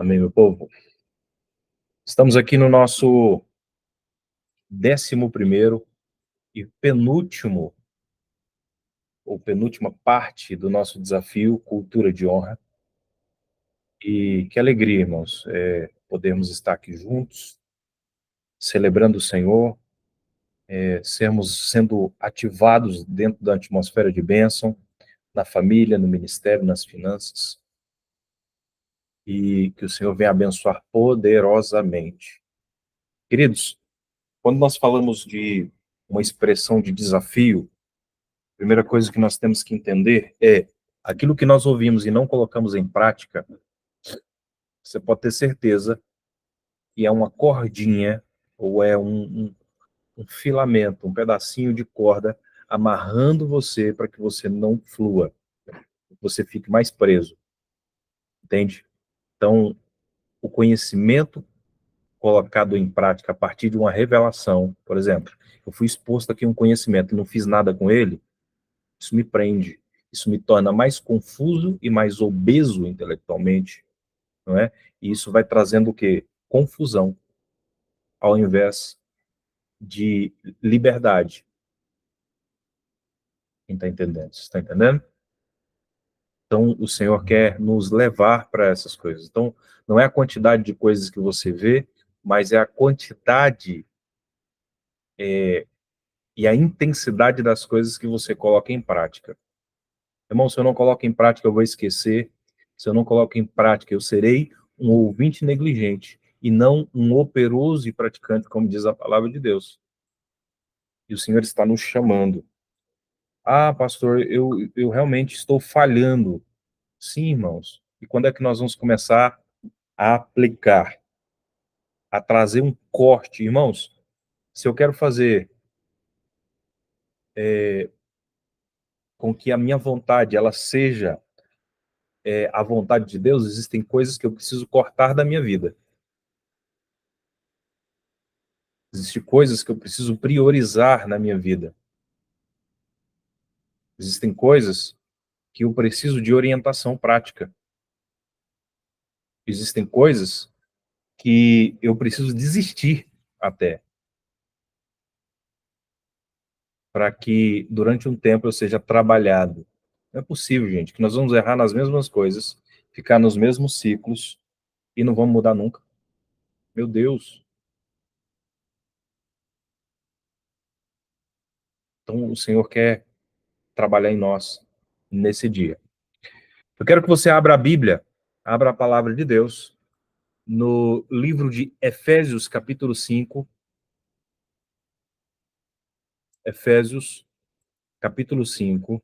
Amém, meu povo. Estamos aqui no nosso 11º e penúltimo, ou penúltima parte do nosso desafio Cultura de Honra. E que alegria, irmãos, podermos estar aqui juntos, celebrando o Senhor, sermos sendo ativados dentro da atmosfera de bênção, na família, no ministério, nas finanças, e que o Senhor venha abençoar poderosamente. Queridos, quando nós falamos de uma expressão de desafio, a primeira coisa que nós temos que entender é aquilo que nós ouvimos e não colocamos em prática, você pode ter certeza que é uma cordinha ou é um filamento, um pedacinho de corda amarrando você para que você não flua, que você fique mais preso, entende? Então, o conhecimento colocado em prática a partir de uma revelação, por exemplo, eu fui exposto aqui a um conhecimento e não fiz nada com ele, isso me prende, isso me torna mais confuso e mais obeso intelectualmente, não é? E isso vai trazendo o quê? Confusão, ao invés de liberdade. Quem está entendendo? Você está entendendo? Então, o Senhor quer nos levar para essas coisas. Então, não é a quantidade de coisas que você vê, mas é a quantidade e a intensidade das coisas que você coloca em prática. Irmão, se eu não coloco em prática, eu vou esquecer. Se eu não coloco em prática, eu serei um ouvinte negligente e não um operoso e praticante, como diz a palavra de Deus. E o Senhor está nos chamando. Ah, pastor, eu realmente estou falhando. Sim, irmãos. E quando é que nós vamos começar a aplicar, a trazer um corte? Irmãos, se eu quero fazer com que a minha vontade ela seja a vontade de Deus, existem coisas que eu preciso cortar da minha vida. Existem coisas que eu preciso priorizar na minha vida. Existem coisas que eu preciso de orientação prática. Existem coisas que eu preciso desistir até, para que durante um tempo eu seja trabalhado. Não é possível, gente, que nós vamos errar nas mesmas coisas, ficar nos mesmos ciclos e não vamos mudar nunca. Meu Deus. Então o Senhor quer trabalhar em nós nesse dia. Eu quero que você abra a Bíblia, abra a palavra de Deus, no livro de Efésios, capítulo 5. Efésios, capítulo 5.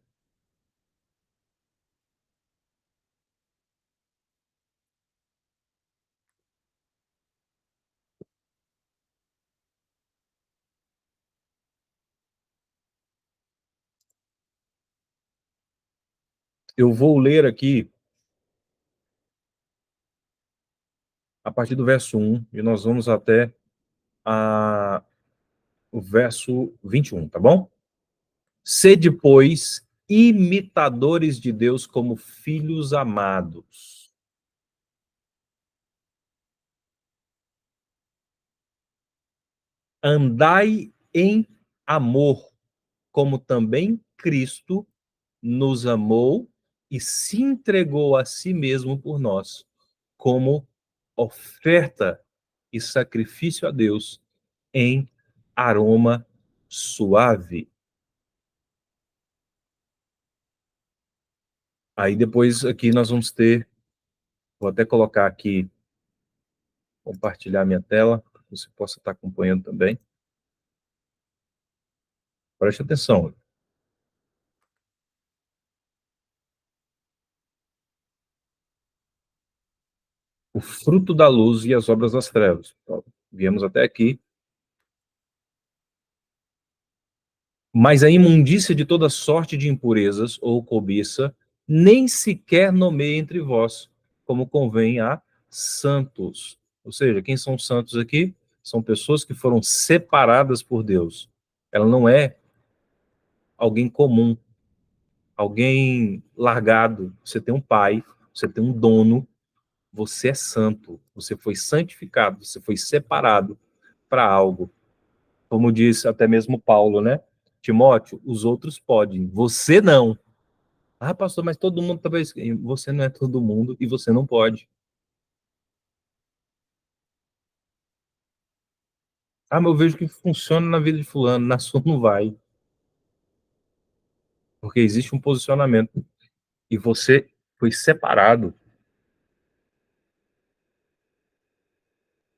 Eu vou ler aqui a partir do verso 1 e nós vamos até o verso 21, tá bom? Sede, pois, imitadores de Deus como filhos amados. Andai em amor, como também Cristo nos amou e se entregou a si mesmo por nós, como oferta e sacrifício a Deus em aroma suave. Aí depois aqui nós vamos ter, vou até colocar aqui, compartilhar minha tela, para que você possa estar acompanhando também. Preste atenção. O fruto da luz e as obras das trevas. Então, viemos até aqui. Mas a imundícia de toda sorte de impurezas ou cobiça, nem sequer nomeia entre vós, como convém a santos. Ou seja, quem são santos aqui? São pessoas que foram separadas por Deus. Ela não é alguém comum, alguém largado. Você tem um pai, você tem um dono, Você é santo, você foi santificado, você foi separado para algo. Como disse até mesmo Paulo, né? Timóteo, os outros podem, você não. Ah, pastor, mas todo mundo talvez. Você não é todo mundo e você não pode. Ah, mas eu vejo que funciona na vida de fulano, na sua não vai. Porque existe um posicionamento e você foi separado.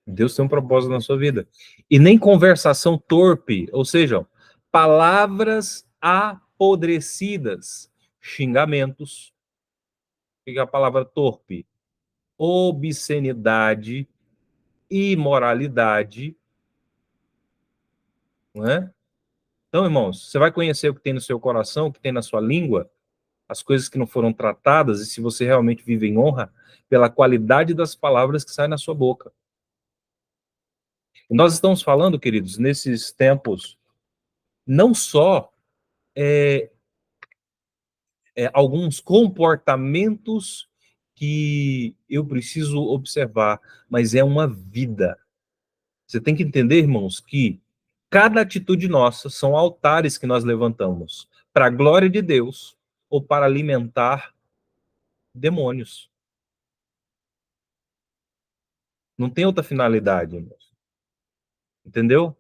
Deus tem um propósito na sua vida. E nem conversação torpe, ou seja, palavras apodrecidas, xingamentos, o que é a palavra torpe? Obscenidade, imoralidade, não é? Então, irmãos, você vai conhecer o que tem no seu coração, o que tem na sua língua, as coisas que não foram tratadas, e se você realmente vive em honra, pela qualidade das palavras que saem na sua boca. E nós estamos falando, queridos, nesses tempos, não só alguns comportamentos que eu preciso observar, mas é uma vida. Você tem que entender, irmãos, que cada atitude nossa são altares que nós levantamos para a glória de Deus ou para alimentar demônios. Não tem outra finalidade, irmãos. Entendeu?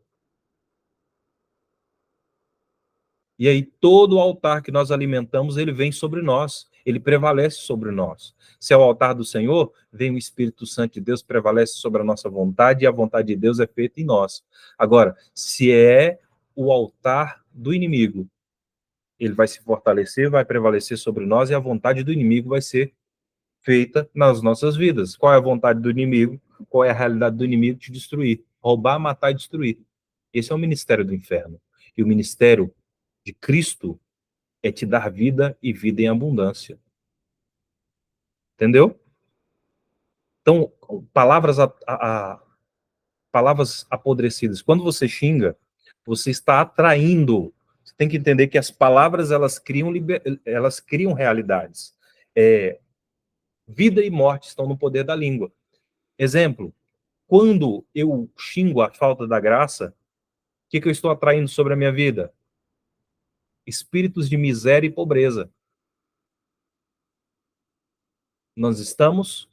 E aí todo altar que nós alimentamos, ele vem sobre nós, ele prevalece sobre nós. Se é o altar do Senhor, vem o Espírito Santo de Deus, prevalece sobre a nossa vontade, e a vontade de Deus é feita em nós. Agora, se é o altar do inimigo, ele vai se fortalecer, vai prevalecer sobre nós, e a vontade do inimigo vai ser feita nas nossas vidas. Qual é a vontade do inimigo? Qual é a realidade do inimigo? Te destruir. Roubar, matar e destruir. Esse é o ministério do inferno. E o ministério de Cristo é te dar vida e vida em abundância. Entendeu? Então, palavras apodrecidas. Quando você xinga, você está atraindo. Você tem que entender que as palavras elas criam realidades. Vida e morte estão no poder da língua. Exemplo, quando eu xingo a falta da graça, o que eu estou atraindo sobre a minha vida? Espíritos de miséria e pobreza. Nós estamos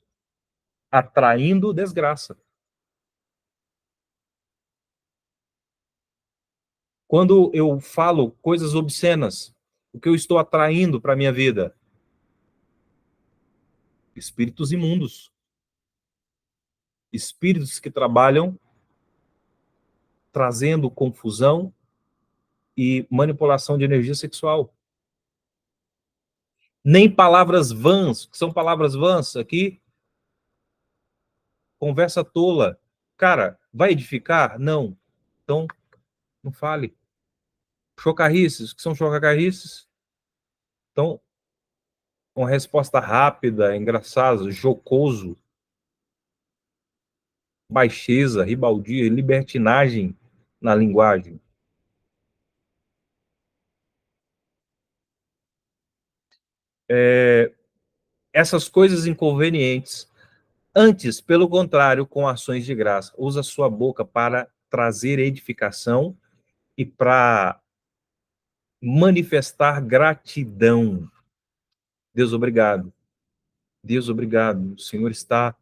atraindo desgraça. Quando eu falo coisas obscenas, o que eu estou atraindo para a minha vida? Espíritos imundos. Espíritos que trabalham trazendo confusão e manipulação de energia sexual. Nem palavras vãs, que são palavras vãs aqui, conversa tola. Cara, vai edificar? Não. Então, não fale. Chocarrices, que são chocarrices? Então, uma resposta rápida, engraçada, jocoso, baixeza, ribaldia, libertinagem na linguagem. Essas coisas inconvenientes. Antes, pelo contrário, com ações de graça. Usa a sua boca para trazer edificação e para manifestar gratidão. Deus, obrigado. Deus, obrigado. O Senhor está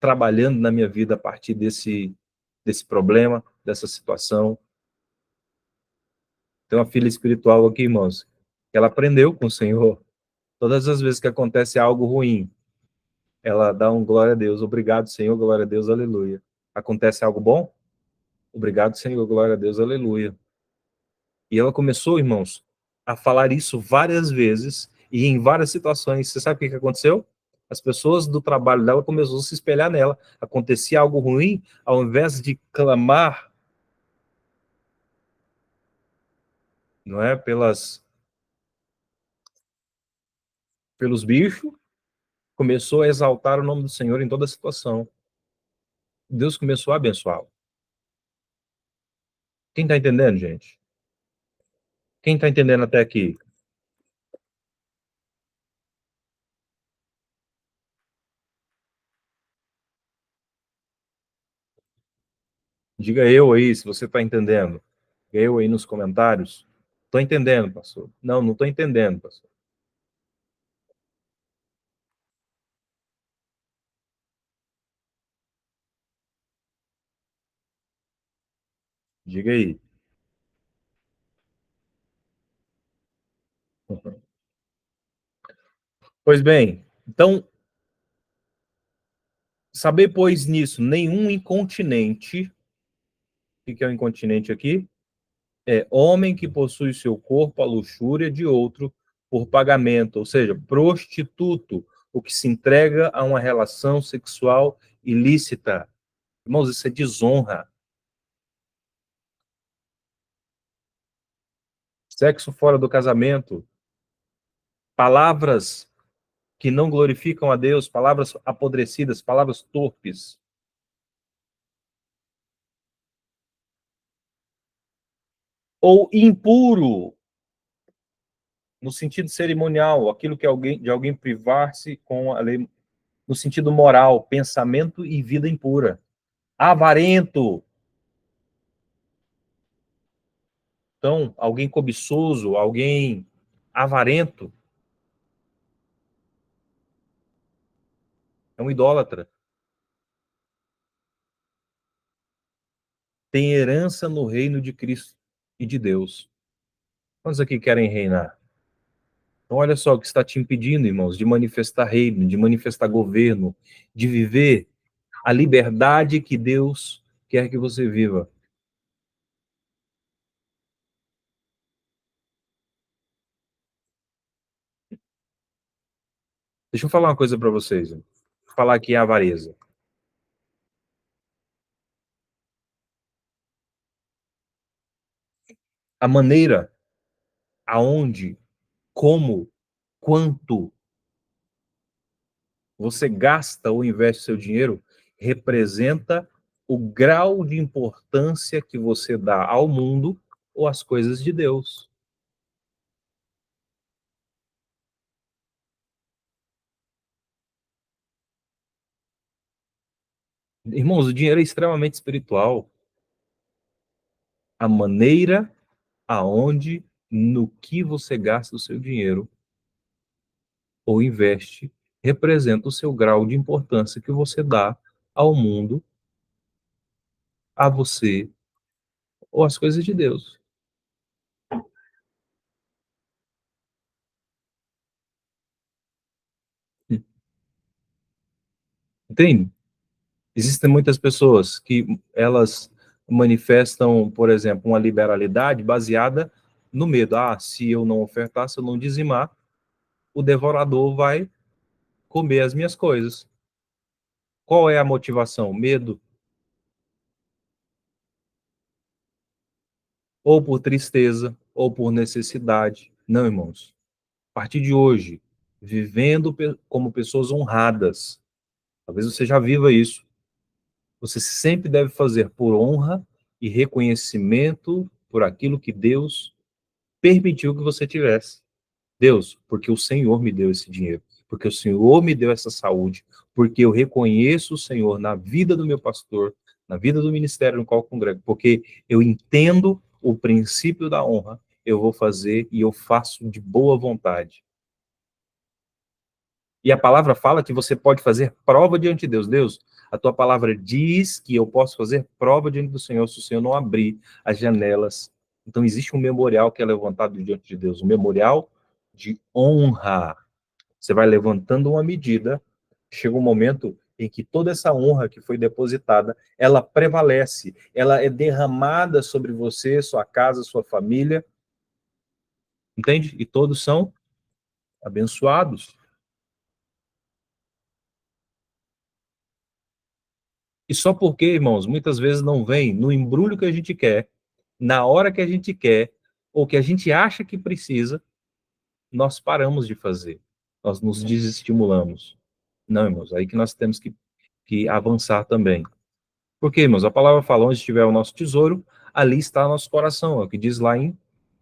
trabalhando na minha vida a partir desse problema, dessa situação. Tem uma filha espiritual aqui, irmãos. Ela aprendeu com o Senhor. Todas as vezes que acontece algo ruim, ela dá um glória a Deus. Obrigado, Senhor, glória a Deus, aleluia. Acontece algo bom? Obrigado, Senhor, glória a Deus, aleluia. E ela começou, irmãos, a falar isso várias vezes e em várias situações. Você sabe o que aconteceu? As pessoas do trabalho dela começaram a se espelhar nela. Acontecia algo ruim, ao invés de clamar, não é, pelos bichos, começou a exaltar o nome do Senhor em toda a situação. Deus começou a abençoá-lo. Quem está entendendo, gente? Quem está entendendo até aqui? Diga eu aí, se você está entendendo. Diga eu aí nos comentários. Estou entendendo, pastor. Não, não estou entendendo, pastor. Diga aí. Pois bem, então, saber, pois, nisso, nenhum incontinente. O que é o incontinente aqui? É homem que possui seu corpo à luxúria de outro por pagamento, ou seja, prostituto, o que se entrega a uma relação sexual ilícita. Irmãos, isso é desonra. Sexo fora do casamento, palavras que não glorificam a Deus, palavras apodrecidas, palavras torpes. Ou impuro, no sentido cerimonial, aquilo que alguém, de alguém privar-se com a lei, no sentido moral, pensamento e vida impura. Avarento, então, alguém cobiçoso, alguém avarento, é um idólatra. Tem herança no reino de Cristo e de Deus. Quantos aqui querem reinar? Então, olha só o que está te impedindo, irmãos, de manifestar reino, de manifestar governo, de viver a liberdade que Deus quer que você viva. Deixa eu falar uma coisa para vocês. Vou falar aqui a avareza. A maneira aonde, como, quanto você gasta ou investe seu dinheiro representa o grau de importância que você dá ao mundo ou às coisas de Deus. Irmãos, o dinheiro é extremamente espiritual. A maneira aonde, no que você gasta o seu dinheiro ou investe, representa o seu grau de importância que você dá ao mundo, a você ou às coisas de Deus. Entende? Existem muitas pessoas que elas manifestam, por exemplo, uma liberalidade baseada no medo. Ah, se eu não ofertar, se eu não dizimar, o devorador vai comer as minhas coisas. Qual é a motivação? Medo. Ou por tristeza, ou por necessidade. Não, irmãos. A partir de hoje, vivendo como pessoas honradas, talvez você já viva isso. Você sempre deve fazer por honra e reconhecimento por aquilo que Deus permitiu que você tivesse. Deus, porque o Senhor me deu esse dinheiro, porque o Senhor me deu essa saúde, porque eu reconheço o Senhor na vida do meu pastor, na vida do ministério no qual eu congrego, porque eu entendo o princípio da honra, eu vou fazer e eu faço de boa vontade. E a palavra fala que você pode fazer prova diante de Deus. Deus, a tua palavra diz que eu posso fazer prova diante do Senhor se o Senhor não abrir as janelas. Então existe um memorial que é levantado diante de Deus, um memorial de honra. Você vai levantando uma medida, chega um momento em que toda essa honra que foi depositada, ela prevalece, ela é derramada sobre você, sua casa, sua família, entende? E todos são abençoados. E só porque, irmãos, muitas vezes não vem no embrulho que a gente quer, na hora que a gente quer, ou que a gente acha que precisa, nós paramos de fazer. Nós nos desestimulamos. Não, irmãos, aí que nós temos que avançar também. Porque, irmãos, a palavra fala, onde estiver o nosso tesouro, ali está o nosso coração. É o que diz lá em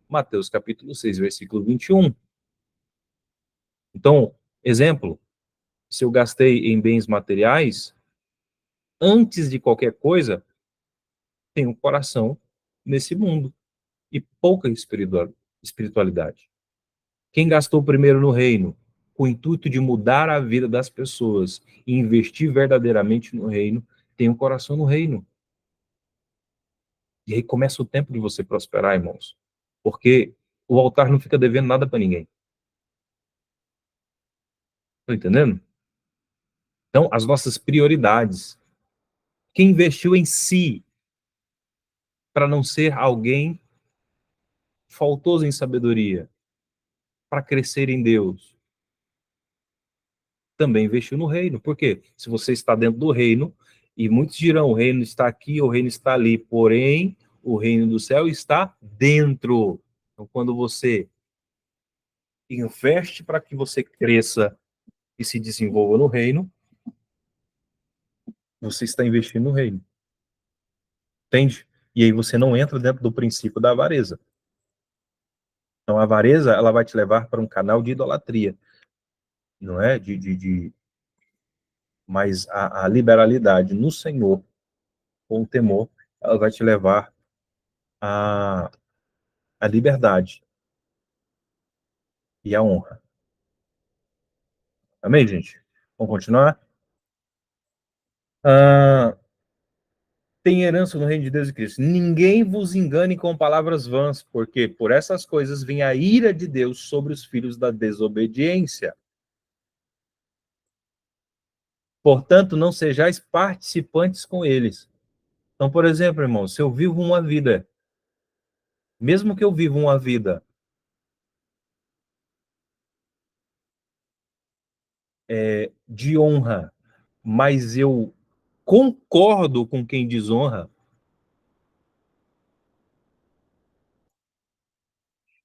Mateus capítulo 6, versículo 21. Então, exemplo, se eu gastei em bens materiais, antes de qualquer coisa, tem um coração nesse mundo e pouca espiritualidade. Quem gastou primeiro no reino com o intuito de mudar a vida das pessoas e investir verdadeiramente no reino, tem um coração no reino. E aí começa o tempo de você prosperar, irmãos. Porque o altar não fica devendo nada para ninguém. Estão entendendo? Então, as nossas prioridades. Quem investiu em si para não ser alguém faltoso em sabedoria, para crescer em Deus, também investiu no reino. Por quê? Se você está dentro do reino, e muitos dirão, o reino está aqui, o reino está ali, porém, o reino do céu está dentro. Então, quando você investe para que você cresça e se desenvolva no reino, você está investindo no reino. Entende? E aí você não entra dentro do princípio da avareza. Então, a avareza, ela vai te levar para um canal de idolatria, não é? Mas a liberalidade no Senhor, com o temor, ela vai te levar à, à liberdade e à honra. Amém, gente? Vamos continuar? Ah, tem herança no reino de Deus e Cristo. Ninguém vos engane com palavras vãs, porque por essas coisas vem a ira de Deus sobre os filhos da desobediência. Portanto, não sejais participantes com eles. Então, por exemplo, irmão, se eu vivo uma vida, mesmo que eu viva uma vida de honra, mas eu concordo com quem desonra,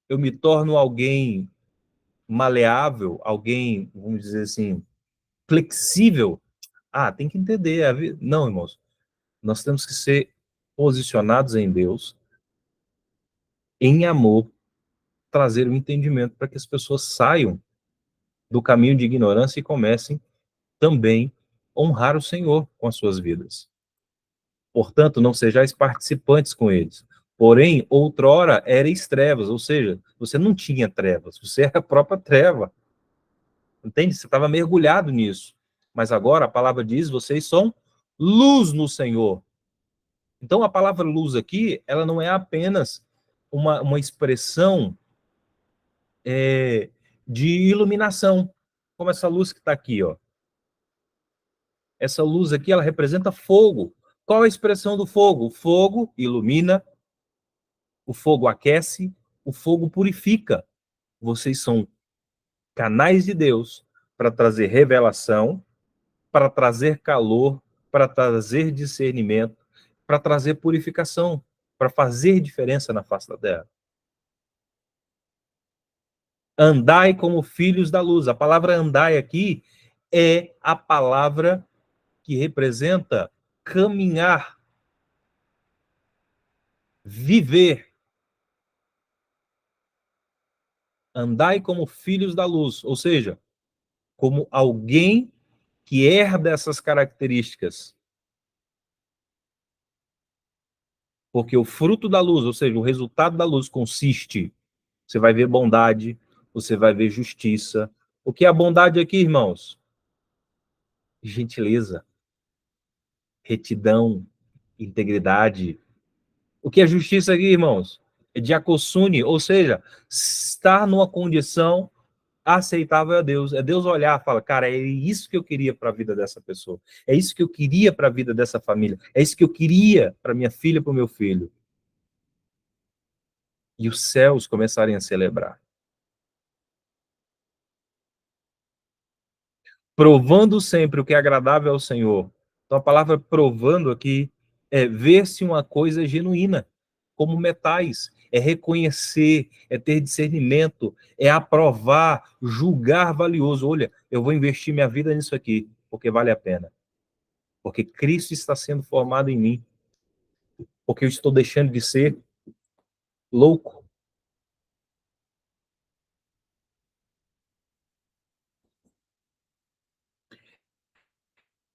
eu me torno alguém maleável, alguém, vamos dizer assim, flexível. Ah, tem que entender a vida. Não, irmãos, nós temos que ser posicionados em Deus, em amor, trazer o entendimento para que as pessoas saiam do caminho de ignorância e comecem também a honrar o Senhor com as suas vidas. Portanto, não sejais participantes com eles. Porém, outrora erais trevas, ou seja, você não tinha trevas, você era a própria treva. Entende? Você estava mergulhado nisso. Mas agora a palavra diz: vocês são luz no Senhor. Então, a palavra luz aqui, ela não é apenas uma expressão de iluminação, como essa luz que está aqui, ó. Essa luz aqui, ela representa fogo. Qual a expressão do fogo? O fogo ilumina, o fogo aquece, o fogo purifica. Vocês são canais de Deus para trazer revelação, para trazer calor, para trazer discernimento, para trazer purificação, para fazer diferença na face da terra. Andai como filhos da luz. A palavra andai aqui é a palavra que representa caminhar, viver. Andai como filhos da luz, ou seja, como alguém que herda essas características. Porque o fruto da luz, ou seja, o resultado da luz consiste, você vai ver bondade, você vai ver justiça. O que é a bondade aqui, irmãos? Gentileza, retidão, integridade. O que é justiça aqui, irmãos? É diacossune, ou seja, estar numa condição aceitável a Deus. É Deus olhar e falar, cara, é isso que eu queria para a vida dessa pessoa. É isso que eu queria para a vida dessa família. É isso que eu queria para minha filha, para o meu filho. E os céus começarem a celebrar. Provando sempre o que é agradável ao Senhor. Então a palavra provando aqui é ver se uma coisa é genuína, como metais, é reconhecer, é ter discernimento, é aprovar, julgar valioso. Olha, eu vou investir minha vida nisso aqui, porque vale a pena. Porque Cristo está sendo formado em mim. Porque eu estou deixando de ser louco.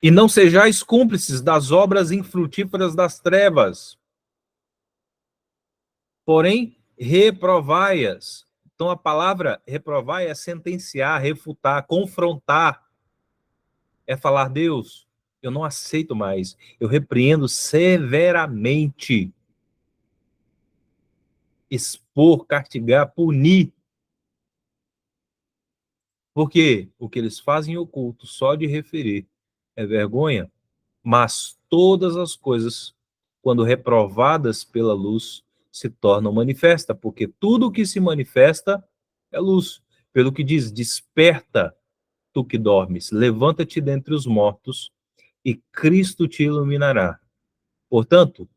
E não sejais cúmplices das obras infrutíferas das trevas. Porém, reprovai-as. Então, a palavra reprovar é sentenciar, refutar, confrontar. É falar, Deus, eu não aceito mais. Eu repreendo severamente. Expor, castigar, punir. Porque o que eles fazem em oculto, só de referir, é vergonha. Mas todas as coisas, quando reprovadas pela luz, se tornam manifesta, porque tudo que se manifesta é luz. Pelo que diz, desperta, tu que dormes, levanta-te dentre os mortos, e Cristo te iluminará. Portanto,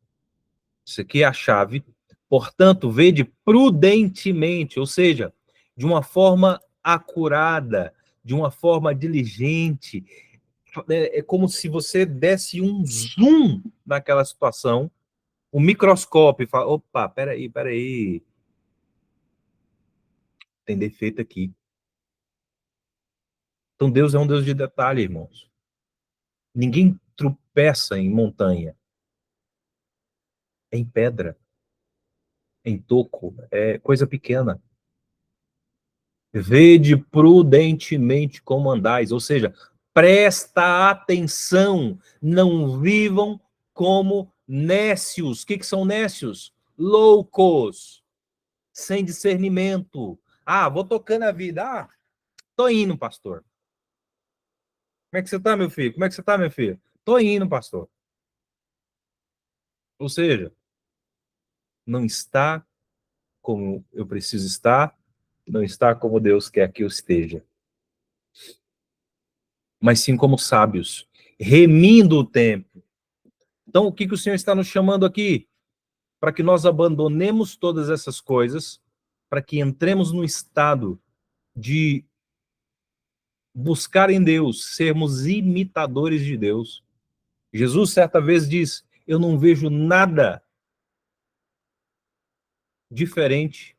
isso aqui é a chave. Portanto, vede prudentemente, ou seja, de uma forma acurada, de uma forma diligente. É como se você desse um zoom naquela situação, um microscópio, e fala, opa, peraí, tem defeito aqui. Então Deus é um Deus de detalhe, irmãos. Ninguém tropeça em montanha, em pedra, em toco, é coisa pequena. Vede prudentemente como andais, ou seja, presta atenção, não vivam como nécios. O que são nécios? Loucos, sem discernimento. Ah, vou tocando a vida. Ah, tô indo, pastor. Como é que você tá, meu filho? Como é que você tá, meu filho? Tô indo, pastor. Ou seja, não está como eu preciso estar, não está como Deus quer que eu esteja, mas sim como sábios, remindo o tempo. Então, o que o Senhor está nos chamando aqui? Para que nós abandonemos todas essas coisas, para que entremos no estado de buscar em Deus, sermos imitadores de Deus. Jesus, certa vez, diz: eu não vejo nada diferente,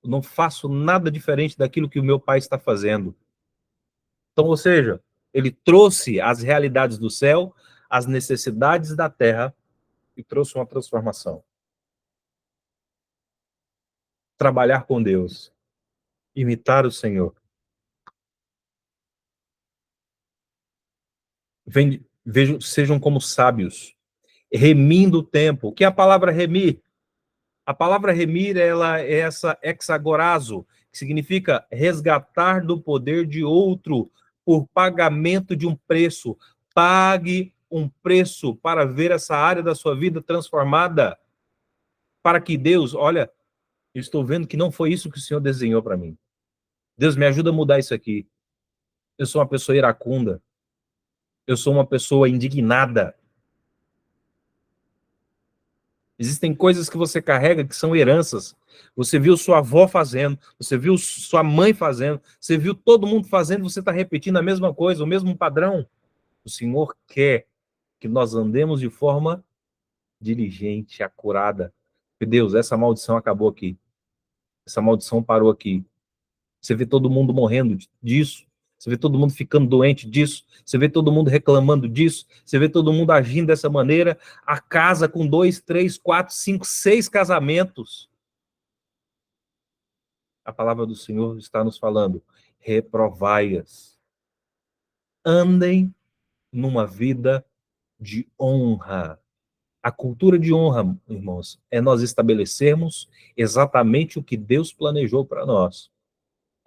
não faço nada diferente daquilo que o meu Pai está fazendo. Então, ou seja, ele trouxe as realidades do céu, as necessidades da terra e trouxe uma transformação. Trabalhar com Deus, imitar o Senhor. Vejam, sejam como sábios, remindo o tempo. O que é a palavra remir? A palavra remir, ela é essa hexagorazo, que significa resgatar do poder de outro por pagamento de um preço. Pague um preço para ver essa área da sua vida transformada, para que Deus, olha, eu estou vendo que não foi isso que o Senhor desenhou para mim. Deus, me ajuda a mudar isso aqui. Eu sou uma pessoa iracunda. Eu sou uma pessoa indignada. Existem coisas que você carrega que são heranças. Você viu sua avó fazendo, você viu sua mãe fazendo, você viu todo mundo fazendo, você está repetindo a mesma coisa, o mesmo padrão. O Senhor quer que nós andemos de forma diligente, acurada. Deus, essa maldição acabou aqui. Essa maldição parou aqui. Você vê todo mundo morrendo disso. Você vê todo mundo ficando doente disso. Você vê todo mundo reclamando disso. Você vê todo mundo agindo dessa maneira. A casa com 2, 3, 4, 5, 6 casamentos. A palavra do Senhor está nos falando: reprovai-as. Andem numa vida de honra. A cultura de honra, irmãos, é nós estabelecermos exatamente o que Deus planejou para nós.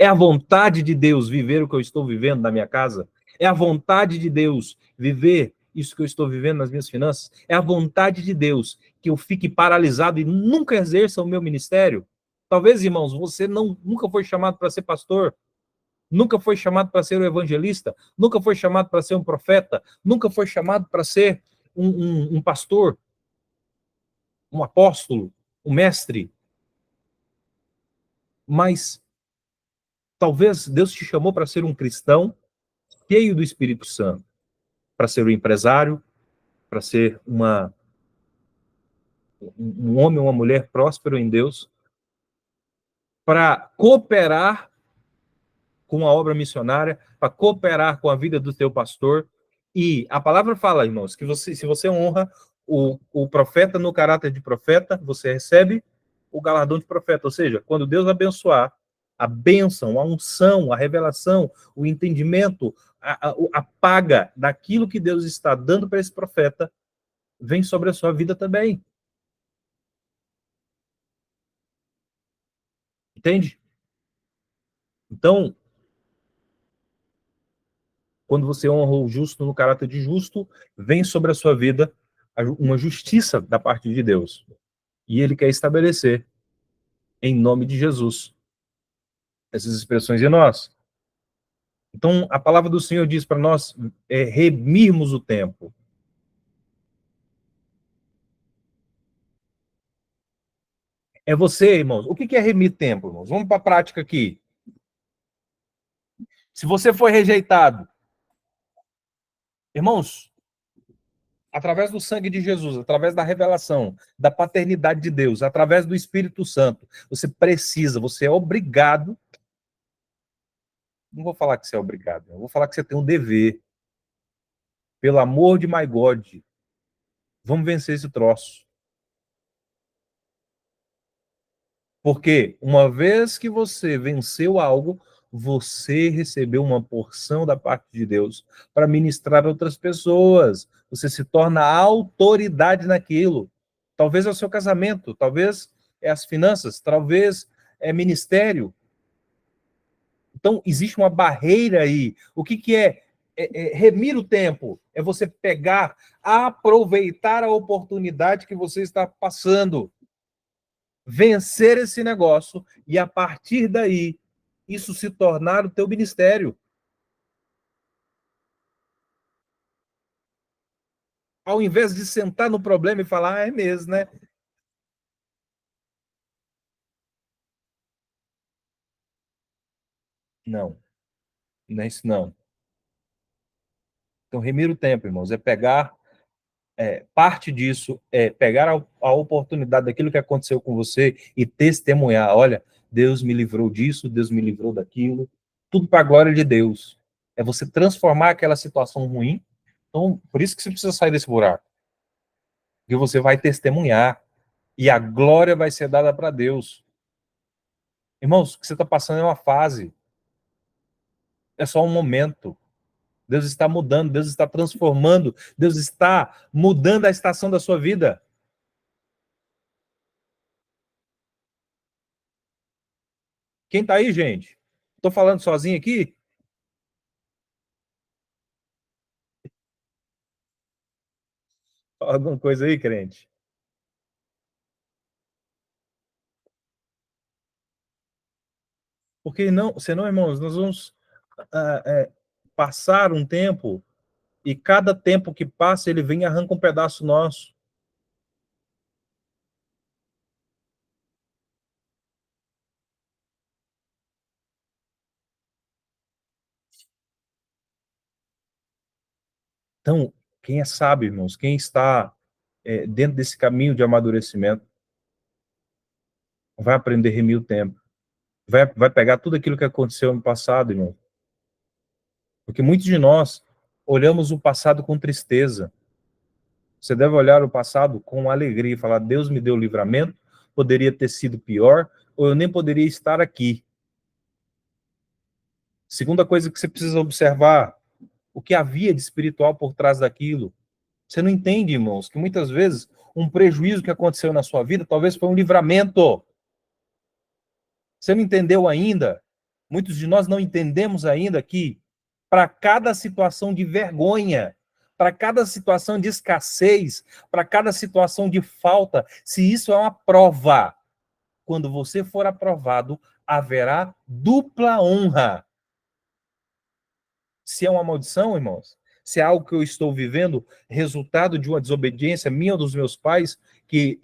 É a vontade de Deus viver o que eu estou vivendo na minha casa? É a vontade de Deus viver isso que eu estou vivendo nas minhas finanças? É a vontade de Deus que eu fique paralisado e nunca exerça o meu ministério? Talvez, irmãos, você nunca foi chamado para ser pastor, nunca foi chamado para ser um evangelista, nunca foi chamado para ser um profeta, nunca foi chamado para ser um pastor, um apóstolo, um mestre. Mas talvez Deus te chamou para ser um cristão cheio do Espírito Santo, para ser um empresário, para ser um homem ou uma mulher próspero em Deus, para cooperar com a obra missionária, para cooperar com a vida do teu pastor. E a palavra fala, irmãos, que se você honra o profeta no caráter de profeta, você recebe o galardão de profeta. Ou seja, quando Deus abençoar, a bênção, a unção, a revelação, o entendimento, a paga daquilo que Deus está dando para esse profeta, vem sobre a sua vida também. Entende? Então, quando você honra o justo no caráter de justo, vem sobre a sua vida uma justiça da parte de Deus. E ele quer estabelecer, em nome de Jesus, essas expressões em nós. Então, a palavra do Senhor diz para nós remirmos o tempo. É você, irmãos. O que é remir tempo, irmãos? Vamos para a prática aqui. Se você foi rejeitado, irmãos, através do sangue de Jesus, através da revelação, da paternidade de Deus, através do Espírito Santo, você é obrigado. Não vou falar que você é obrigado, eu vou falar que você tem um dever. Pelo amor de my God, vamos vencer esse troço. Porque uma vez que você venceu algo, você recebeu uma porção da parte de Deus para ministrar a outras pessoas. Você se torna autoridade naquilo. Talvez é o seu casamento, talvez é as finanças, talvez é ministério. Então, existe uma barreira aí. O que é remir o tempo? É você pegar, aproveitar a oportunidade que você está passando, vencer esse negócio e, a partir daí, isso se tornar o teu ministério. Ao invés de sentar no problema e falar, é mesmo, né? Não, não é isso não. Então, remir o tempo, irmãos, é pegar parte disso, é pegar a oportunidade daquilo que aconteceu com você e testemunhar. Olha, Deus me livrou disso, Deus me livrou daquilo, tudo para a glória de Deus. É você transformar aquela situação ruim. Então, por isso que você precisa sair desse buraco. Porque você vai testemunhar e a glória vai ser dada para Deus. Irmãos, o que você está passando é uma fase, é só um momento. Deus está mudando, Deus está transformando, Deus está mudando a estação da sua vida. Quem está aí, gente? Estou falando sozinho aqui? Alguma coisa aí, crente? Porque não, senão, irmãos, nós vamos passar um tempo e cada tempo que passa ele vem e arranca um pedaço nosso. Então, quem é sábio, irmãos, quem está dentro desse caminho de amadurecimento, vai aprender a remir o tempo. Vai pegar tudo aquilo que aconteceu no passado, irmão. Porque muitos de nós olhamos o passado com tristeza. Você deve olhar o passado com alegria e falar: Deus me deu livramento, poderia ter sido pior, ou eu nem poderia estar aqui. Segunda coisa que você precisa observar, o que havia de espiritual por trás daquilo. Você não entende, irmãos, que muitas vezes um prejuízo que aconteceu na sua vida talvez foi um livramento. Você não entendeu ainda? Muitos de nós não entendemos ainda que para cada situação de vergonha, para cada situação de escassez, para cada situação de falta, se isso é uma prova, quando você for aprovado, haverá dupla honra. Se é uma maldição, irmãos, se é algo que eu estou vivendo, resultado de uma desobediência minha ou dos meus pais, que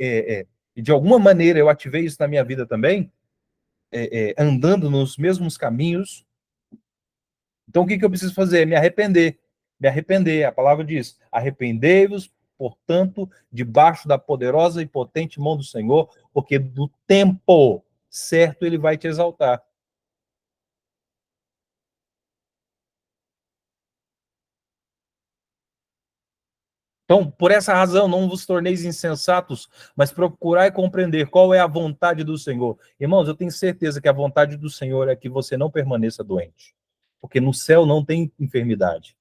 de alguma maneira eu ativei isso na minha vida também, andando nos mesmos caminhos. Então, o que eu preciso fazer? Me arrepender. Me arrepender. A palavra diz: arrependei-vos, portanto, debaixo da poderosa e potente mão do Senhor, porque do tempo certo ele vai te exaltar. Então, por essa razão, não vos torneis insensatos, mas procurai compreender qual é a vontade do Senhor. Irmãos, eu tenho certeza que a vontade do Senhor é que você não permaneça doente, porque no céu não tem enfermidade.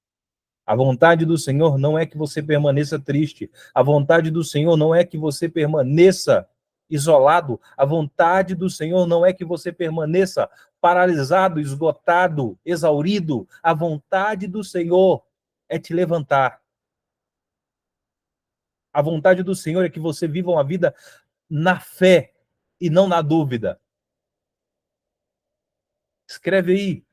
A vontade do Senhor não é que você permaneça triste. A vontade do Senhor não é que você permaneça isolado. A vontade do Senhor não é que você permaneça paralisado, esgotado, exaurido. A vontade do Senhor é te levantar. A vontade do Senhor é que você viva uma vida na fé e não na dúvida. Escreve aí.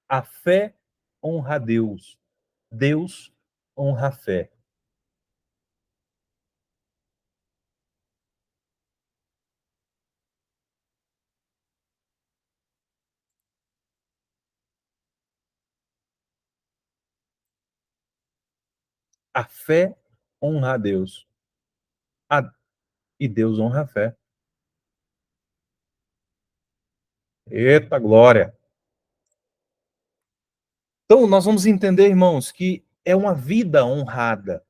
A fé honra a Deus. Deus honra a fé. A fé honra a Deus. E Deus honra a fé. Eita glória! Então, nós vamos entender, irmãos, que é uma vida honrada.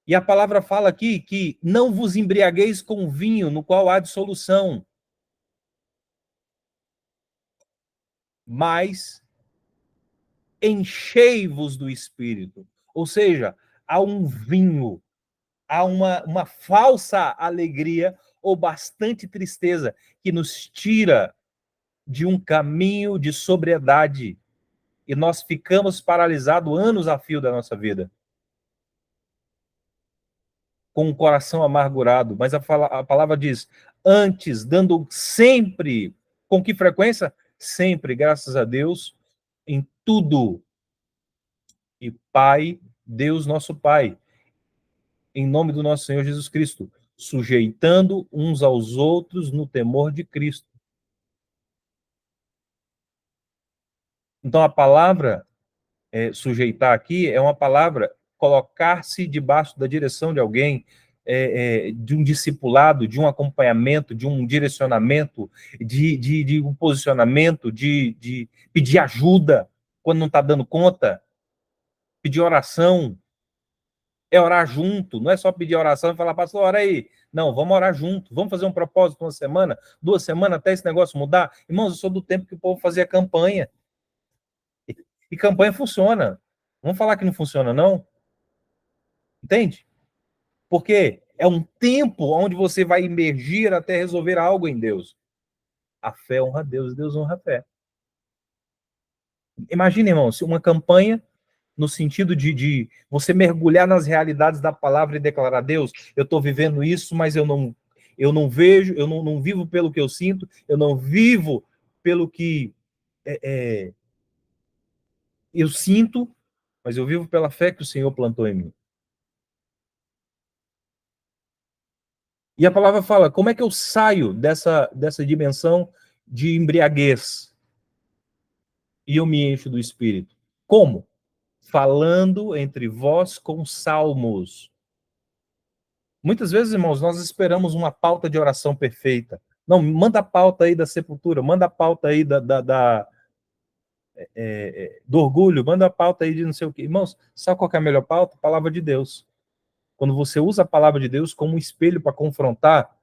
E a palavra fala aqui que não vos embriagueis com vinho, no qual há dissolução, mas enchei-vos do Espírito. Ou seja, há um vinho, há uma falsa alegria ou bastante tristeza que nos tira de um caminho de sobriedade e nós ficamos paralisados anos a fio da nossa vida, com o coração amargurado. Mas a palavra diz, antes, dando sempre, com que frequência? Sempre, graças a Deus, em tudo. E Pai, Deus nosso Pai, em nome do nosso Senhor Jesus Cristo, sujeitando uns aos outros no temor de Cristo. Então, a palavra sujeitar aqui é uma palavra colocar-se debaixo da direção de alguém, de um discipulado, de um acompanhamento, de um direcionamento, de um posicionamento, de pedir ajuda quando não está dando conta, pedir oração, é orar junto, não é só pedir oração e falar, pastor, ora aí. Não, vamos orar junto, vamos fazer um propósito uma semana, 2 semanas, até esse negócio mudar. Irmãos, eu sou do tempo que o povo fazia campanha. E campanha funciona. Vamos falar que não funciona, não? Entende? Porque é um tempo onde você vai emergir até resolver algo em Deus. A fé honra a Deus, Deus honra a fé. Imagina, irmãos, uma campanha no sentido de você mergulhar nas realidades da palavra e declarar, Deus, eu estou vivendo isso, mas eu não vejo, eu não vivo pelo que eu sinto, eu não vivo pelo que eu sinto, mas eu vivo pela fé que o Senhor plantou em mim. E a palavra fala, como é que eu saio dessa dimensão de embriaguez e eu me encho do Espírito? Como? Falando entre vós com salmos. Muitas vezes, irmãos, nós esperamos uma pauta de oração perfeita. Não, manda a pauta aí da sepultura, manda a pauta aí do orgulho, manda a pauta aí de não sei o quê. Irmãos, sabe qual é a melhor pauta? A palavra de Deus. Quando você usa a palavra de Deus como um espelho para confrontar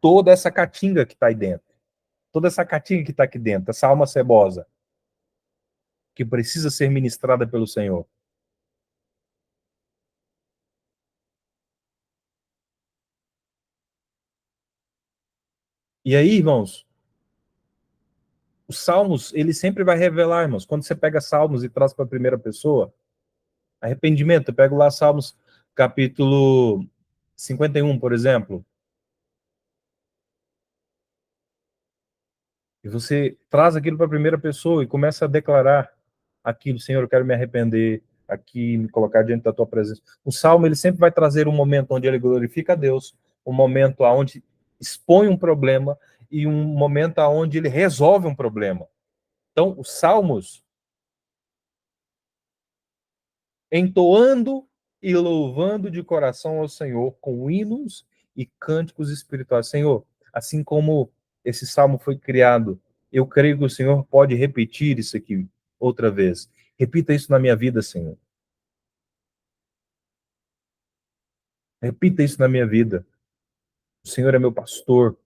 toda essa catinga que está aí dentro. Toda essa catinga que está aqui dentro, essa alma cebosa, que precisa ser ministrada pelo Senhor. E aí, irmãos, os Salmos, ele sempre vai revelar, irmãos, quando você pega Salmos e traz para a primeira pessoa, arrependimento, eu pego lá Salmos capítulo 51, por exemplo, e você traz aquilo para a primeira pessoa e começa a declarar aquilo, Senhor, eu quero me arrepender, aqui, me colocar diante da tua presença. O Salmo, ele sempre vai trazer um momento onde ele glorifica a Deus, um momento onde expõe um problema e um momento onde ele resolve um problema. Então, os Salmos, entoando e louvando de coração ao Senhor com hinos e cânticos espirituais. Senhor, assim como esse salmo foi criado, eu creio que o Senhor pode repetir isso aqui outra vez. Repita isso na minha vida, Senhor. Repita isso na minha vida. O Senhor é meu pastor.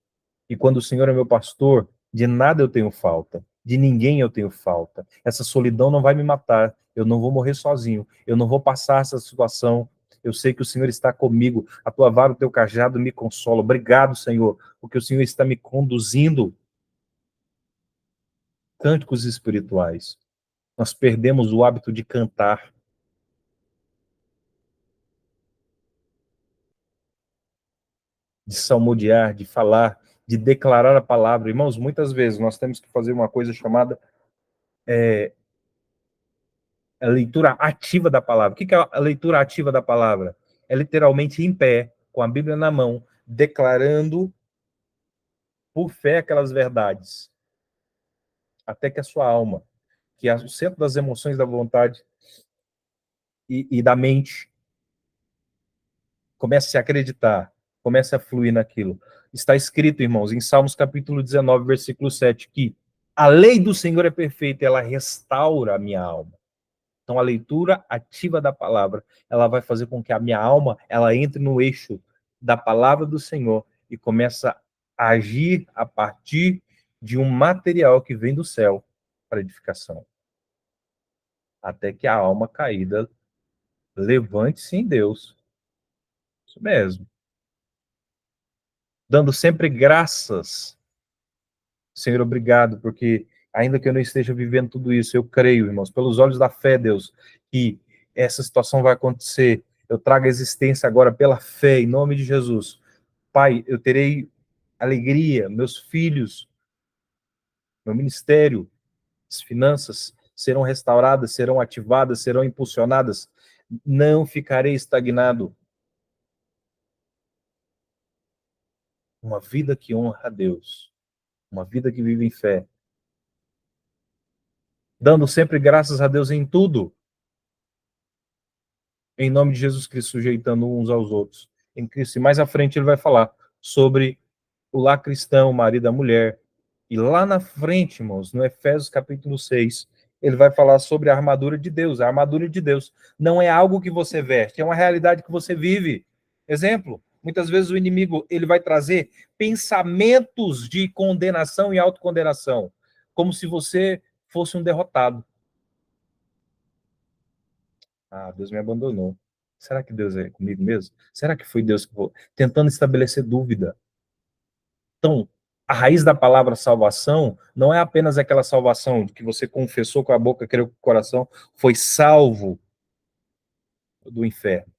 E quando o Senhor é meu pastor, de nada eu tenho falta. De ninguém eu tenho falta. Essa solidão não vai me matar. Eu não vou morrer sozinho. Eu não vou passar essa situação. Eu sei que o Senhor está comigo. A tua vara, o teu cajado me consola. Obrigado, Senhor, porque o Senhor está me conduzindo. Cânticos espirituais. Nós perdemos o hábito de cantar, de salmodiar, de falar, de declarar a palavra. Irmãos, muitas vezes nós temos que fazer uma coisa chamada a leitura ativa da palavra. O que é a leitura ativa da palavra? É literalmente em pé, com a Bíblia na mão, declarando por fé aquelas verdades, até que a sua alma, que é o centro das emoções, da vontade e da mente, comece a acreditar, comece a fluir naquilo. Está escrito, irmãos, em Salmos capítulo 19, versículo 7, que a lei do Senhor é perfeita, ela restaura a minha alma. Então, a leitura ativa da palavra, ela vai fazer com que a minha alma, ela entre no eixo da palavra do Senhor e começa a agir a partir de um material que vem do céu para edificação. Até que a alma caída levante-se em Deus. Isso mesmo. Dando sempre graças. Senhor, obrigado, porque ainda que eu não esteja vivendo tudo isso, eu creio, irmãos, pelos olhos da fé, Deus, que essa situação vai acontecer. Eu trago a existência agora pela fé, em nome de Jesus. Pai, eu terei alegria, meus filhos, meu ministério, as finanças serão restauradas, serão ativadas, serão impulsionadas. Não ficarei estagnado. Uma vida que honra a Deus, uma vida que vive em fé, dando sempre graças a Deus em tudo, em nome de Jesus Cristo, sujeitando uns aos outros em Cristo. E mais à frente ele vai falar sobre o lar cristão, o marido e a mulher. E lá na frente, irmãos, no Efésios capítulo 6, ele vai falar sobre a armadura de Deus. A armadura de Deus não é algo que você veste, é uma realidade que você vive. Exemplo, muitas vezes o inimigo ele vai trazer pensamentos de condenação e autocondenação, como se você fosse um derrotado. Ah, Deus me abandonou. Será que Deus é comigo mesmo? Será que foi Deus que vou tentando estabelecer dúvida? Então, a raiz da palavra salvação não é apenas aquela salvação que você confessou com a boca, creu com o coração, foi salvo do inferno.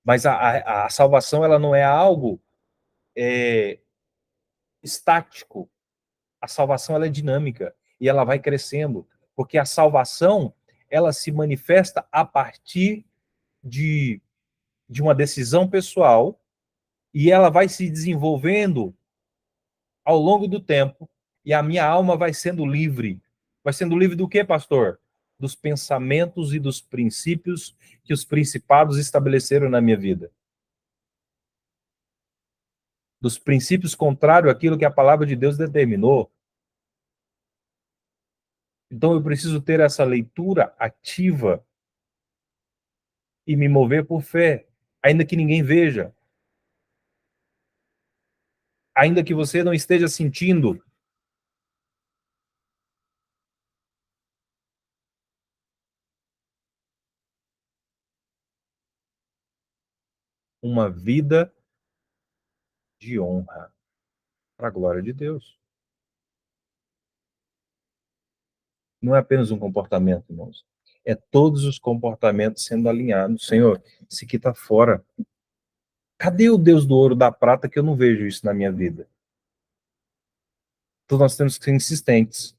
Mas a salvação ela não é algo é, estático. A salvação ela é dinâmica e ela vai crescendo, porque a salvação ela se manifesta a partir de, de uma decisão pessoal e ela vai se desenvolvendo ao longo do tempo e a minha alma vai sendo livre. Vai sendo livre do quê, pastor? Dos pensamentos e dos princípios que os principados estabeleceram na minha vida. Dos princípios contrários àquilo que a palavra de Deus determinou. Então eu preciso ter essa leitura ativa e me mover por fé, ainda que ninguém veja, ainda que você não esteja sentindo. Uma vida de honra para a glória de Deus. Não é apenas um comportamento, irmãos. É todos os comportamentos sendo alinhados. Senhor, isso aqui está fora. Cadê o Deus do ouro, da prata, que eu não vejo isso na minha vida? Então nós temos que ser insistentes.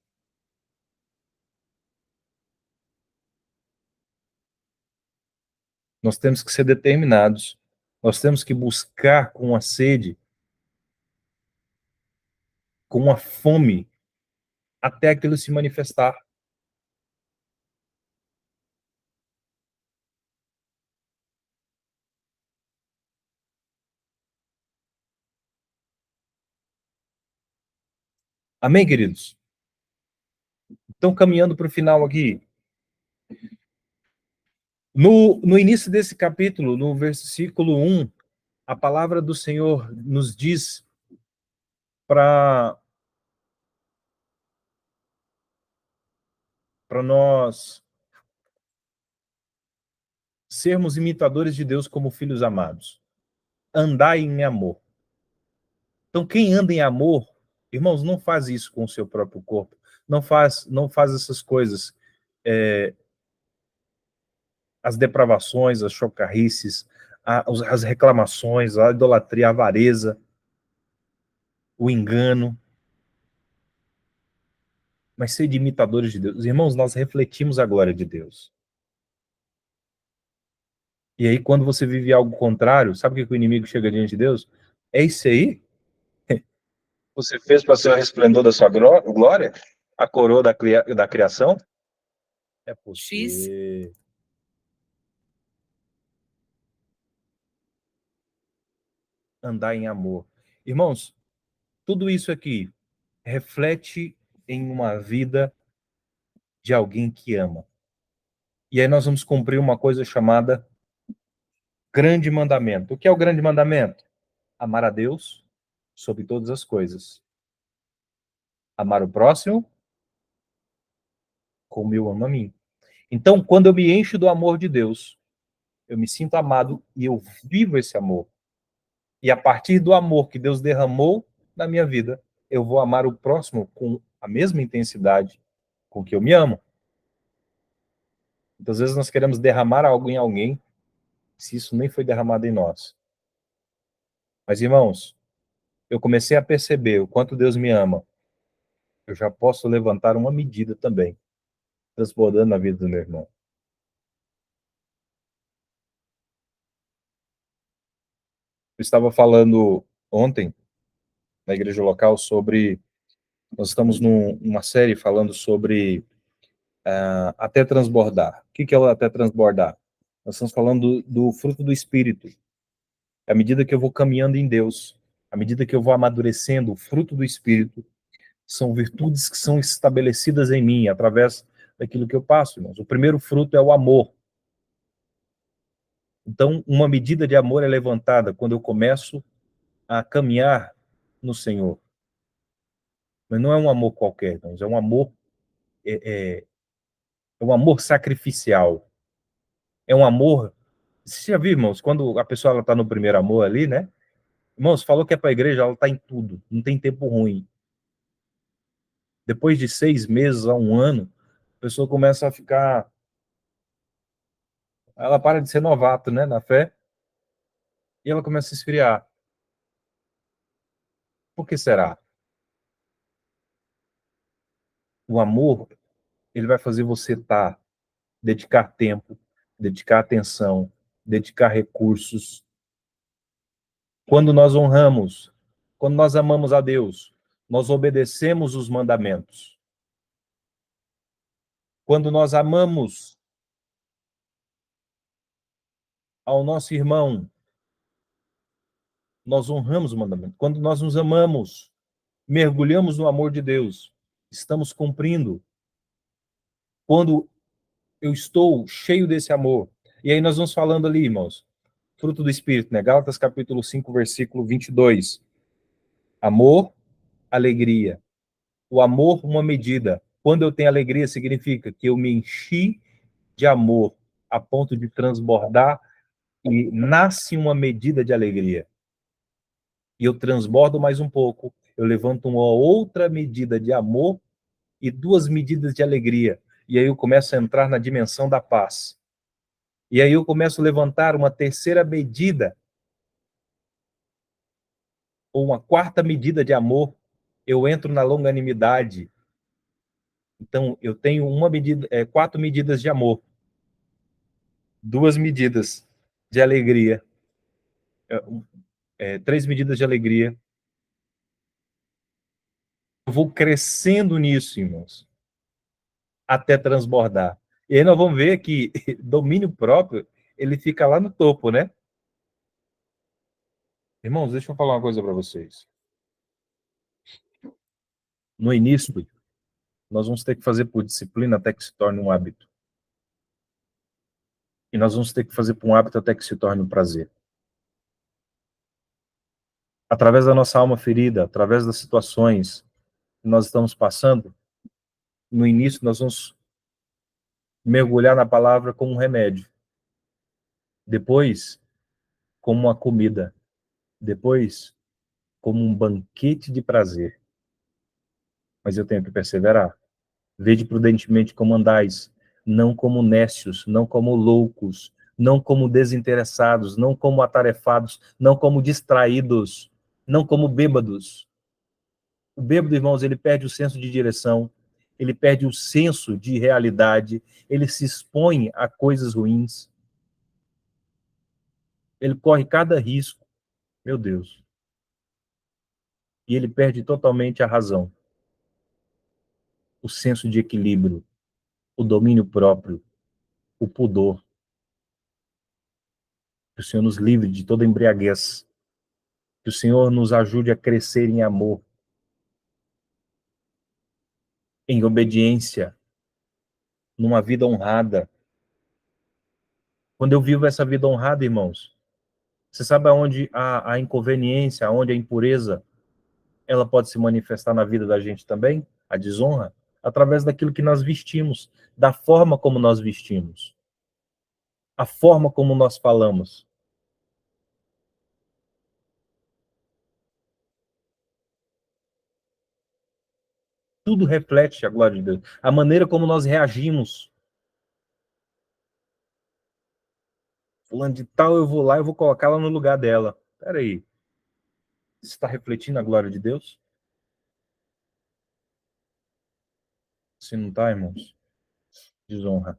Nós temos que ser determinados. Nós temos que buscar com uma sede, com uma fome, até aquilo se manifestar. Amém, queridos? Então, caminhando para o final aqui. No início desse capítulo, no versículo 1, A palavra do Senhor nos diz para nós sermos imitadores de Deus como filhos amados. Andar em amor. Então, quem anda em amor, irmãos, não faz isso com o seu próprio corpo. Não faz essas coisas, as depravações, as chocarrices, as reclamações, a idolatria, a avareza, o engano. Mas ser de imitadores de Deus. Irmãos, nós refletimos a glória de Deus. E aí, quando você vive algo contrário, sabe o que o inimigo chega diante de Deus? É isso aí? Você fez para ser o resplendor da sua glória? A coroa da criação? É X. porque andar em amor. Irmãos, tudo isso aqui reflete em uma vida de alguém que ama. E aí nós vamos cumprir uma coisa chamada grande mandamento. O que é o grande mandamento? Amar a Deus sobre todas as coisas. Amar o próximo como eu amo a mim. Então, quando eu me encho do amor de Deus, eu me sinto amado e eu vivo esse amor. E a partir do amor que Deus derramou na minha vida, eu vou amar o próximo com a mesma intensidade com que eu me amo. Muitas vezes nós queremos derramar algo em alguém, se isso nem foi derramado em nós. Mas, irmãos, eu comecei a perceber o quanto Deus me ama. Eu já posso levantar uma medida também, transbordando na vida do meu irmão. Eu estava falando ontem, na igreja local, sobre... Nós estamos numa série falando sobre até transbordar. O que é o até transbordar? Nós estamos falando do fruto do Espírito. À medida que eu vou caminhando em Deus, à medida que eu vou amadurecendo, o fruto do Espírito são virtudes que são estabelecidas em mim, através daquilo que eu passo, irmãos. O primeiro fruto é o amor. Então, uma medida de amor é levantada quando eu começo a caminhar no Senhor. Mas não é um amor qualquer, irmãos, é um amor, é um amor sacrificial. É um amor... Você já viu, irmãos, quando a pessoa está no primeiro amor ali, né? Irmãos, falou que é para a igreja, ela está em tudo, não tem tempo ruim. Depois de 6 meses a 1 ano, a pessoa começa a ficar... Ela para de ser novato, né, na fé, e ela começa a esfriar. Por que será? O amor, ele vai fazer você dedicar tempo, dedicar atenção, dedicar recursos. Quando nós honramos, quando nós amamos a Deus, nós obedecemos os mandamentos. Quando nós amamos ao nosso irmão, nós honramos o mandamento. Quando nós nos amamos, mergulhamos no amor de Deus, estamos cumprindo. Quando eu estou cheio desse amor, e aí nós vamos falando ali, irmãos, fruto do Espírito, né? Gálatas capítulo 5, versículo 22. Amor, alegria. O amor, uma medida. Quando eu tenho alegria, significa que eu me enchi de amor a ponto de transbordar e nasce uma medida de alegria. E eu transbordo mais um pouco, eu levanto uma outra medida de amor e 2 medidas de alegria. E aí eu começo a entrar na dimensão da paz. E aí eu começo a levantar uma terceira medida, ou uma quarta medida de amor. Eu entro na longanimidade. Então, eu tenho 4 medidas de amor, 2 medidas de alegria, 3 medidas de alegria. Eu vou crescendo nisso, irmãos, até transbordar. E aí nós vamos ver que domínio próprio, ele fica lá no topo, né? Irmãos, deixa eu falar uma coisa para vocês. No início, nós vamos ter que fazer por disciplina até que se torne um hábito. E nós vamos ter que fazer por um hábito até que se torne um prazer. através da nossa alma ferida, através das situações que nós estamos passando, no início nós vamos mergulhar na palavra como um remédio, depois como uma comida, depois como um banquete de prazer. Mas eu tenho que perseverar. Vede prudentemente como andais, não como nécios, não como loucos, não como desinteressados, não como atarefados, não como distraídos, não como bêbados. O bêbado, irmãos, ele perde o senso de direção, ele perde o senso de realidade, ele se expõe a coisas ruins, ele corre cada risco, meu Deus, e ele perde totalmente a razão, o senso de equilíbrio, o domínio próprio, o pudor. Que o Senhor nos livre de toda embriaguez, que o Senhor nos ajude a crescer em amor, em obediência, numa vida honrada. Quando eu vivo essa vida honrada, irmãos, você sabe aonde a inconveniência, aonde a impureza, ela pode se manifestar na vida da gente também? A desonra? Através daquilo que nós vestimos, da forma como nós vestimos, a forma como nós falamos. Tudo reflete a glória de Deus. A maneira como nós reagimos. Fulano de tal, eu vou lá e vou colocar ela no lugar dela. Espera aí. Você está refletindo a glória de Deus? Se não está, irmãos, desonra.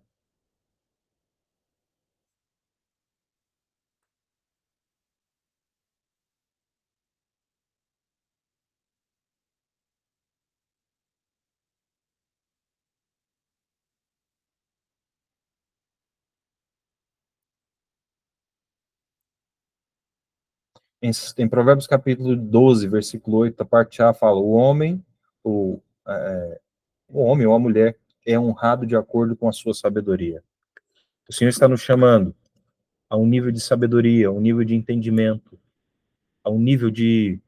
Em Provérbios capítulo 12, versículo 8, a parte A fala, o, o homem ou a mulher é honrado de acordo com a sua sabedoria. O Senhor está nos chamando a um nível de sabedoria, a um nível de entendimento, a um nível de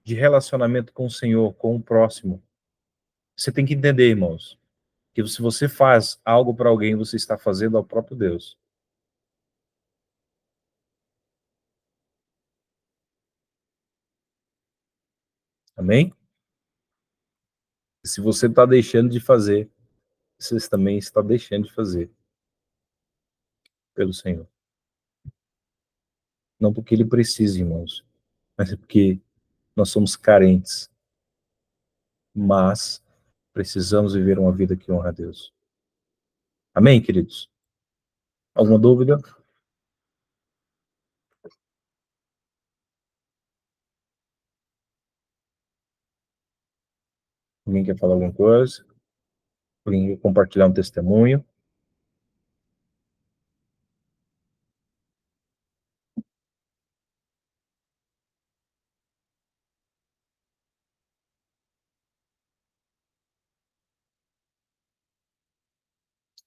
relacionamento com o Senhor, com o próximo. Você tem que entender, irmãos, que se você faz algo para alguém, você está fazendo ao próprio Deus. Amém? E se você está deixando de fazer, você também está deixando de fazer pelo Senhor. Não porque Ele precisa, irmãos, mas é porque nós somos carentes, mas precisamos viver uma vida que honra a Deus. Amém, queridos? Alguma dúvida? Alguém quer falar alguma coisa? Alguém quer compartilhar um testemunho?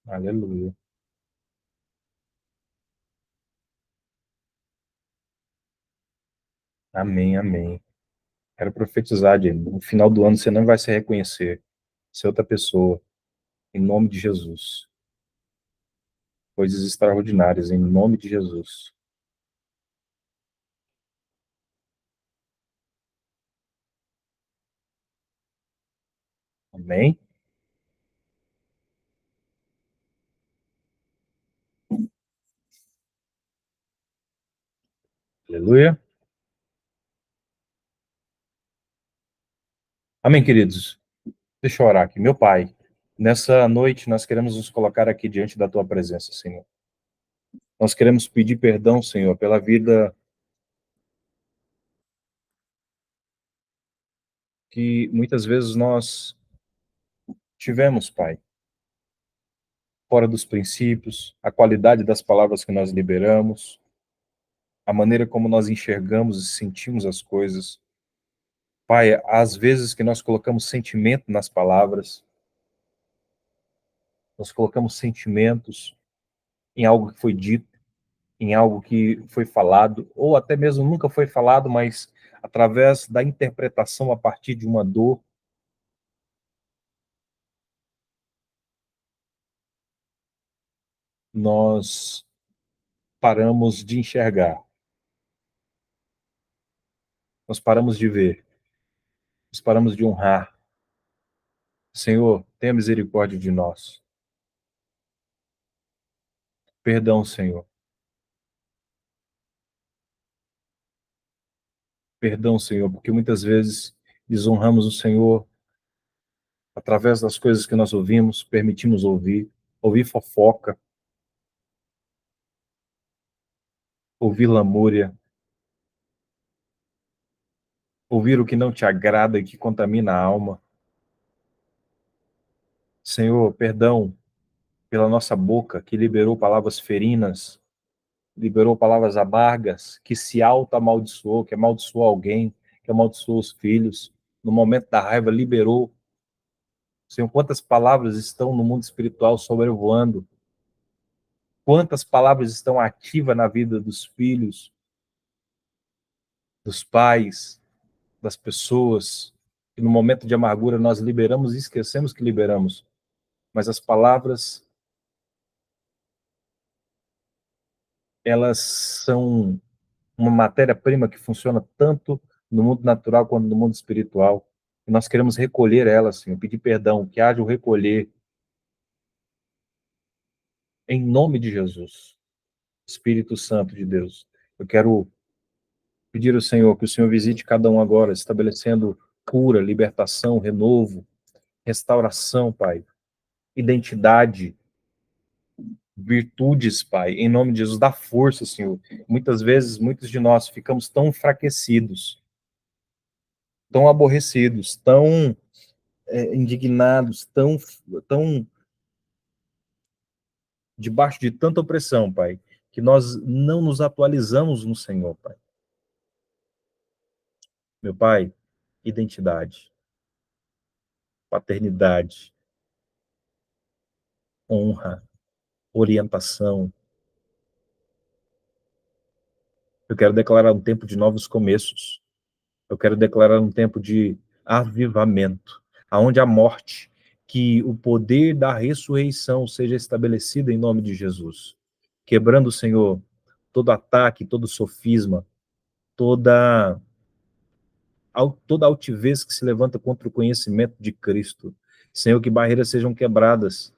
Aleluia. Amém, amém. Quero profetizar, Diego. No final do ano você não vai se reconhecer. Você é outra pessoa. Em nome de Jesus. Coisas extraordinárias, em nome de Jesus. Amém? Aleluia. Amém, queridos. Deixa eu orar aqui. Meu Pai, nessa noite nós queremos nos colocar aqui diante da Tua presença, Senhor. Nós queremos pedir perdão, Senhor, pela vida que muitas vezes nós tivemos, Pai, fora dos princípios, a qualidade das palavras que nós liberamos, a maneira como nós enxergamos e sentimos as coisas. Pai, às vezes que nós colocamos sentimento nas palavras, nós colocamos sentimentos em algo que foi dito, em algo que foi falado, ou até mesmo nunca foi falado, mas através da interpretação a partir de uma dor, nós paramos de enxergar, nós paramos de ver, nós paramos de honrar. Senhor, tenha misericórdia de nós. Perdão, Senhor. Perdão, Senhor, porque muitas vezes desonramos o Senhor através das coisas que nós ouvimos, permitimos ouvir, ouvir fofoca, ouvir lamúria, ouvir o que não te agrada e que contamina a alma. Senhor, perdão pela nossa boca que liberou palavras ferinas, liberou palavras amargas, que se auto-amaldiçoou, que amaldiçoou alguém, que amaldiçoou os filhos. No momento da raiva, liberou. Senhor, quantas palavras estão no mundo espiritual sobrevoando? Quantas palavras estão ativas na vida dos filhos, dos pais, das pessoas? E no momento de amargura nós liberamos e esquecemos que liberamos. Mas as palavras, elas são uma matéria-prima que funciona tanto no mundo natural quanto no mundo espiritual. E nós queremos recolher elas, Senhor, pedir perdão, que haja o recolher, em nome de Jesus. Espírito Santo de Deus, eu quero pedir ao Senhor que o Senhor visite cada um agora, estabelecendo cura, libertação, renovo, restauração, Pai, identidade, virtudes, Pai, em nome de Jesus, dá força, Senhor. Muitas vezes, muitos de nós ficamos tão enfraquecidos, tão aborrecidos, tão indignados, tão debaixo de tanta opressão, Pai, que nós não nos atualizamos no Senhor, Pai. Meu Pai, identidade, paternidade, honra, orientação. Eu quero declarar um tempo de novos começos. Eu quero declarar um tempo de avivamento, aonde a morte, que o poder da ressurreição seja estabelecido em nome de Jesus. Quebrando, Senhor, todo ataque, todo sofisma, toda toda altivez que se levanta contra o conhecimento de Cristo. Senhor, que barreiras sejam quebradas,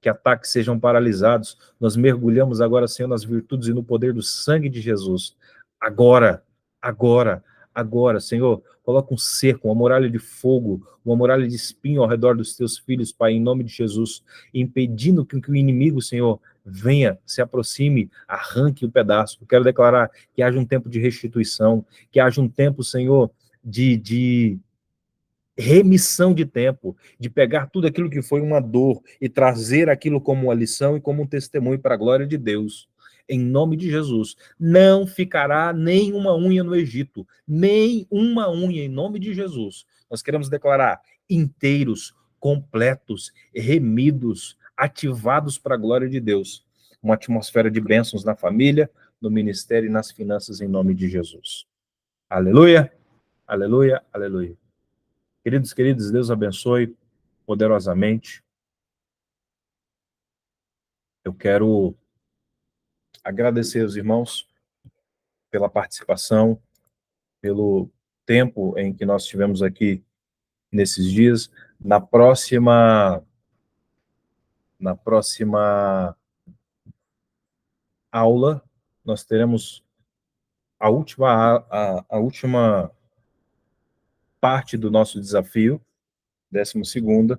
que ataques sejam paralisados. Nós mergulhamos agora, Senhor, nas virtudes e no poder do sangue de Jesus. Agora, agora, agora, Senhor, coloca um cerco, uma muralha de fogo, uma muralha de espinho ao redor dos teus filhos, Pai, em nome de Jesus, impedindo que o inimigo, Senhor, venha, se aproxime, arranque o pedaço. Eu quero declarar que haja um tempo de restituição, que haja um tempo, Senhor, de remissão de tempo, de pegar tudo aquilo que foi uma dor e trazer aquilo como uma lição e como um testemunho para a glória de Deus. Em nome de Jesus, não ficará nem uma unha no Egito, nem uma unha, em nome de Jesus. Nós queremos declarar inteiros, completos, remidos, ativados para a glória de Deus. Uma atmosfera de bênçãos na família, no ministério e nas finanças, em nome de Jesus. Aleluia, aleluia, aleluia. Queridos, Deus abençoe poderosamente. Eu quero agradecer aos irmãos pela participação, pelo tempo em que nós tivemos aqui nesses dias. Na próxima aula, nós teremos a última parte do nosso desafio, 12ª,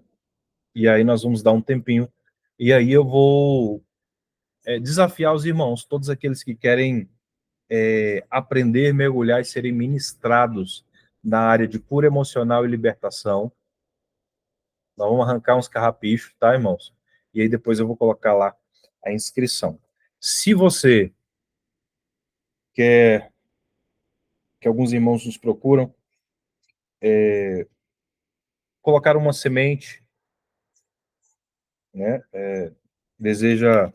e aí nós vamos dar um tempinho, e aí eu vou desafiar os irmãos, todos aqueles que querem aprender, mergulhar e serem ministrados na área de cura emocional e libertação. Nós vamos arrancar uns carrapichos, tá, irmãos? E aí depois eu vou colocar lá a inscrição. Se você quer que alguns irmãos nos procuram, colocar uma semente, né? Deseja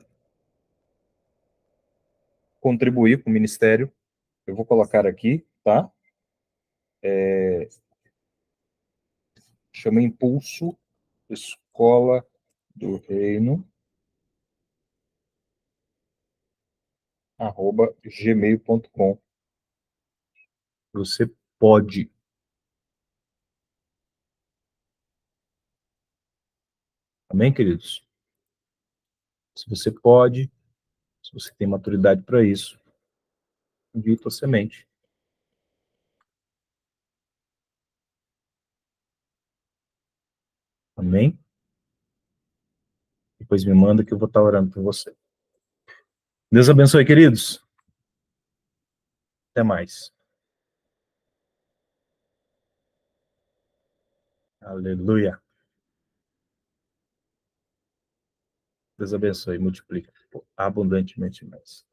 contribuir com o ministério. Eu vou colocar aqui, tá? Chama Impulso Escola do Reino, @gmail.com. Você pode. Amém, queridos? Se você pode, se você tem maturidade para isso, envie tua semente. Amém? Depois me manda que eu vou estar orando por você. Deus abençoe, queridos. Até mais. Aleluia. Deus abençoe, multiplica abundantemente mais.